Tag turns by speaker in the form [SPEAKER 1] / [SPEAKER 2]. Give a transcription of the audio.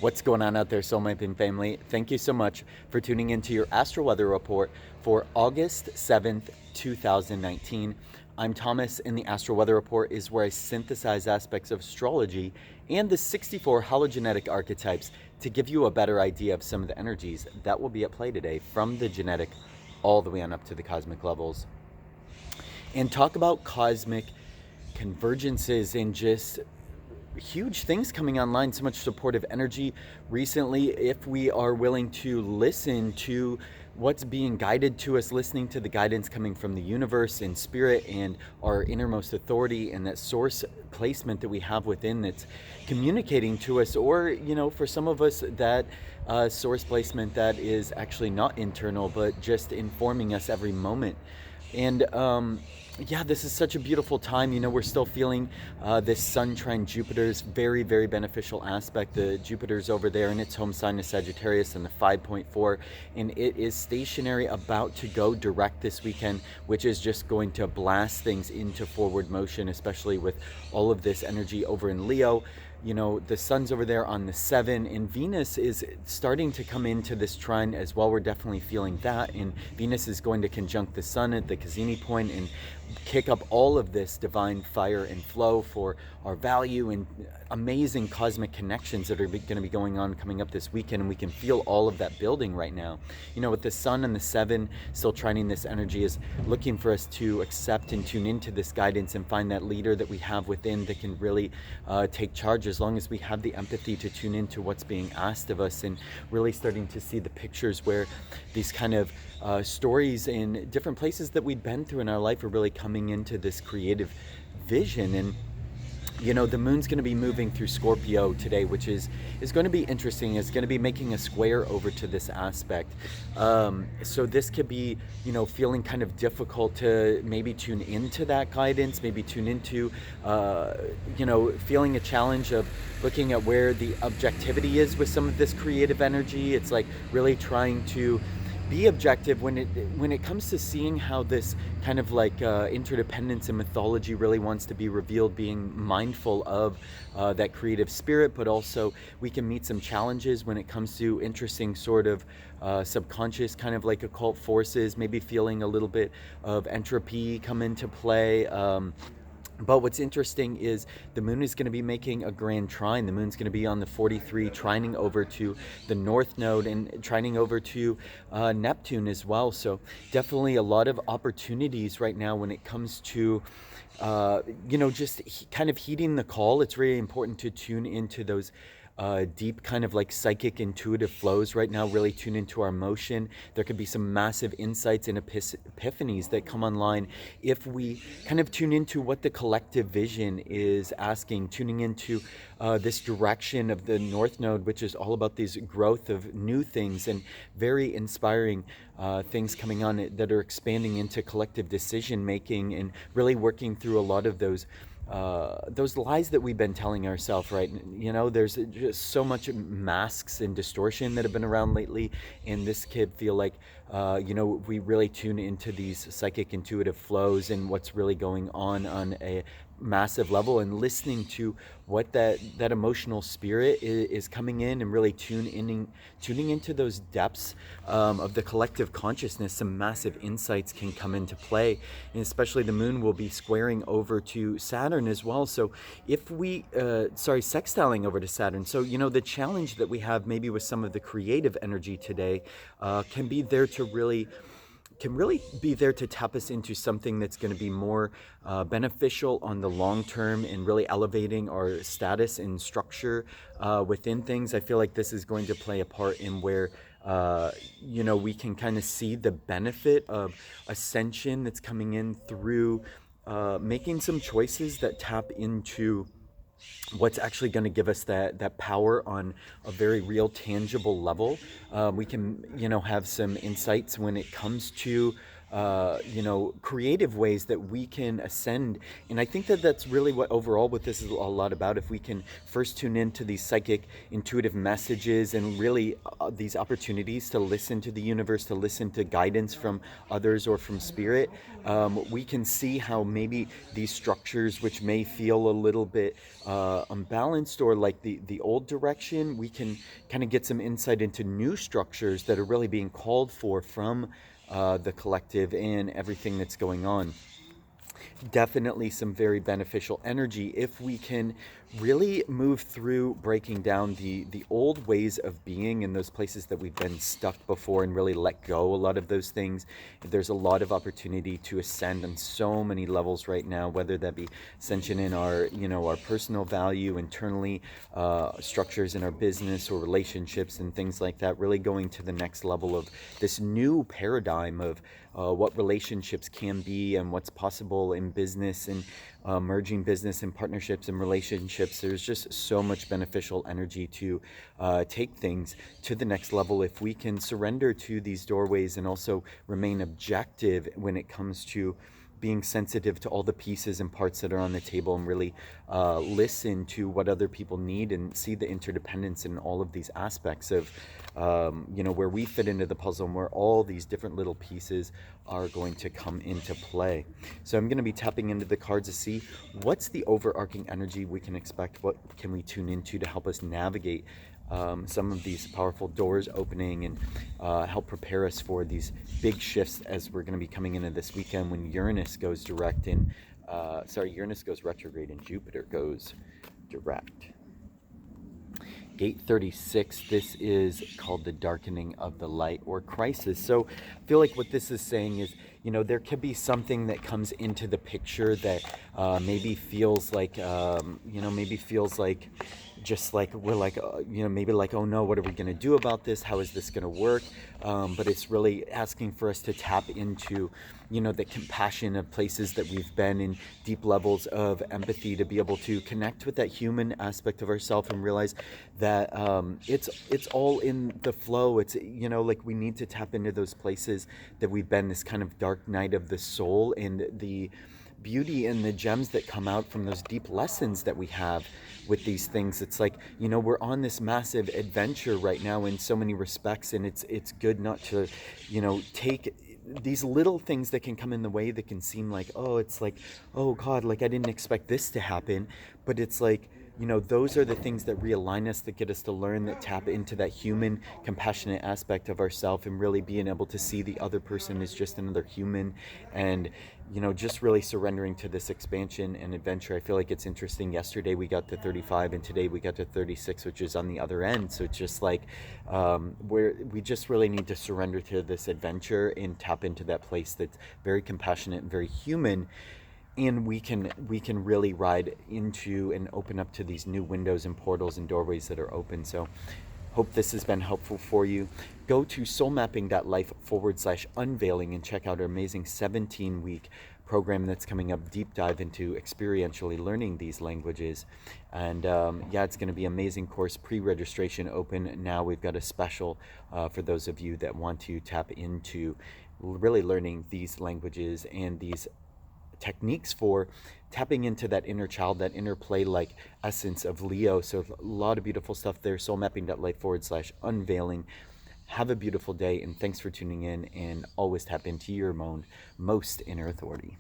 [SPEAKER 1] What's going on out there, Soul Mapping family? Thank you so much for tuning into your Astral Weather Report for August 7th, 2019. I'm Thomas, and the Astral Weather Report is where I synthesize aspects of astrology and the 64 hologenetic archetypes to give you a better idea of some of the energies that will be at play today, from the genetic all the way on up to the cosmic levels, and talk about cosmic convergences and just huge things coming online, so much supportive energy recently. If we are willing to listen to what's being guided to us, listening to the guidance coming from the universe and spirit and our innermost authority and that source placement that we have within that's communicating to us, or, you know, for some of us, that source placement that is actually not internal but just informing us every moment. And yeah, this is such a beautiful time. You know, we're still feeling this Sun trine Jupiter's very, very beneficial aspect. The Jupiter's over there in its home sign of Sagittarius in the 5.4, and it is stationary, about to go direct this weekend, which is just going to blast things into forward motion, especially with all of this energy over in Leo. You know, the sun's over there on the 7, and Venus is starting to come into this trine as well. We're definitely feeling that, and Venus is going to conjunct the sun at the Cassini point and kick up all of this divine fire and flow for our value and amazing cosmic connections that are going to be going on coming up this weekend. And we can feel all of that building right now. You know, with the sun and the 7 still trining, this energy is looking for us to accept and tune into this guidance and find that leader that we have within that can really take charge, as long as we have the empathy to tune into what's being asked of us, and really starting to see the pictures where these kind of stories in different places that we've been through in our life are really coming into this creative vision. And you know, the moon's going to be moving through Scorpio today, which is going to be interesting. It's going to be making a square over to this aspect. So this could be, you know, feeling kind of difficult to maybe tune into that guidance, maybe tune into, you know, feeling a challenge of looking at where the objectivity is with some of this creative energy. It's like really trying to be objective when it comes to seeing how this kind of like interdependence and mythology really wants to be revealed, being mindful of that creative spirit. But also we can meet some challenges when it comes to interesting sort of subconscious kind of like occult forces, maybe feeling a little bit of entropy come into play. But what's interesting is the moon is going to be making a grand trine. The moon's going to be on the 43, trining over to the north node and trining over to Neptune as well. So definitely a lot of opportunities right now when it comes to, you know, just kind of heeding the call. It's really important to tune into those deep kind of like psychic intuitive flows right now. Really tune into our emotion. There could be some massive insights and epiphanies that come online if we kind of tune into what the collective vision is asking, tuning into this direction of the north node, which is all about these growth of new things and very inspiring things coming on that are expanding into collective decision making, and really working through a lot of those lies that we've been telling ourselves, right? You know, there's just so much masks and distortion that have been around lately, and this could feel like, you know, we really tune into these psychic intuitive flows and what's really going on a massive level, and listening to what that emotional spirit is coming in, and really tuning into those depths of the collective consciousness. Some massive insights can come into play, and especially the moon will be squaring over to Saturn as well. So if we sextiling over to Saturn, so you know, the challenge that we have maybe with some of the creative energy today can really be there to tap us into something that's going to be more beneficial on the long term, and really elevating our status and structure within things. I feel like this is going to play a part in where you know, we can kind of see the benefit of ascension that's coming in through making some choices that tap into what's actually going to give us that power on a very real, tangible level. We can, you know, have some insights when it comes to creative ways that we can ascend. And I think that that's really what overall what this is a lot about. If we can first tune into these psychic intuitive messages and really these opportunities to listen to the universe, to listen to guidance from others or from spirit, we can see how maybe these structures, which may feel a little bit unbalanced or like the old direction, we can kind of get some insight into new structures that are really being called for from the collective and everything that's going on. Definitely some very beneficial energy if we can really move through breaking down the old ways of being in those places that we've been stuck before and really let go a lot of those things. There's a lot of opportunity to ascend on so many levels right now, whether that be ascension in our our personal value internally, structures in our business or relationships and things like that, really going to the next level of this new paradigm of what relationships can be and what's possible in business and merging business and partnerships and relationships. There's just so much beneficial energy to take things to the next level if we can surrender to these doorways and also remain objective when it comes to being sensitive to all the pieces and parts that are on the table and really listen to what other people need and see the interdependence in all of these aspects of where we fit into the puzzle and where all these different little pieces are going to come into play. So I'm going to be tapping into the cards to see what's the overarching energy we can expect, what can we tune into to help us navigate some of these powerful doors opening and help prepare us for these big shifts as we're going to be coming into this weekend when Uranus goes direct in, Uranus goes retrograde and Jupiter goes direct. Gate 36, this is called the darkening of the light or crisis. So I feel like what this is saying is, there could be something that comes into the picture that maybe feels like, just like we're like, maybe like, oh no, what are we going to do about this? How is this going to work? But it's really asking for us to tap into, the compassion of places that we've been in, deep levels of empathy, to be able to connect with that human aspect of ourselves and realize that it's all in the flow. It's, like we need to tap into those places that we've been, this kind of dark night of the soul, and the beauty and the gems that come out from those deep lessons that we have with these things. It's like, we're on this massive adventure right now in so many respects, and it's good not to, take these little things that can come in the way that can seem like, oh, it's like, oh God, like I didn't expect this to happen. But it's like, those are the things that realign us, that get us to learn, that tap into that human, compassionate aspect of ourselves, and really being able to see the other person as just another human, and just really surrendering to this expansion and adventure. I feel like it's interesting. Yesterday we got to 35, and today we got to 36, which is on the other end. So it's just like we just really need to surrender to this adventure and tap into that place that's very compassionate and very human. And we can really ride into and open up to these new windows and portals and doorways that are open. So hope this has been helpful for you. Go to soulmapping.life/unveiling and check out our amazing 17-week program that's coming up, deep dive into experientially learning these languages. And it's going to be an amazing course. Pre-registration open now. We've got a special for those of you that want to tap into really learning these languages and these techniques for tapping into that inner child, that inner play like essence of Leo. So a lot of beautiful stuff there. soulmapping.life/unveiling. Have a beautiful day, and thanks for tuning in, and always tap into your most inner authority.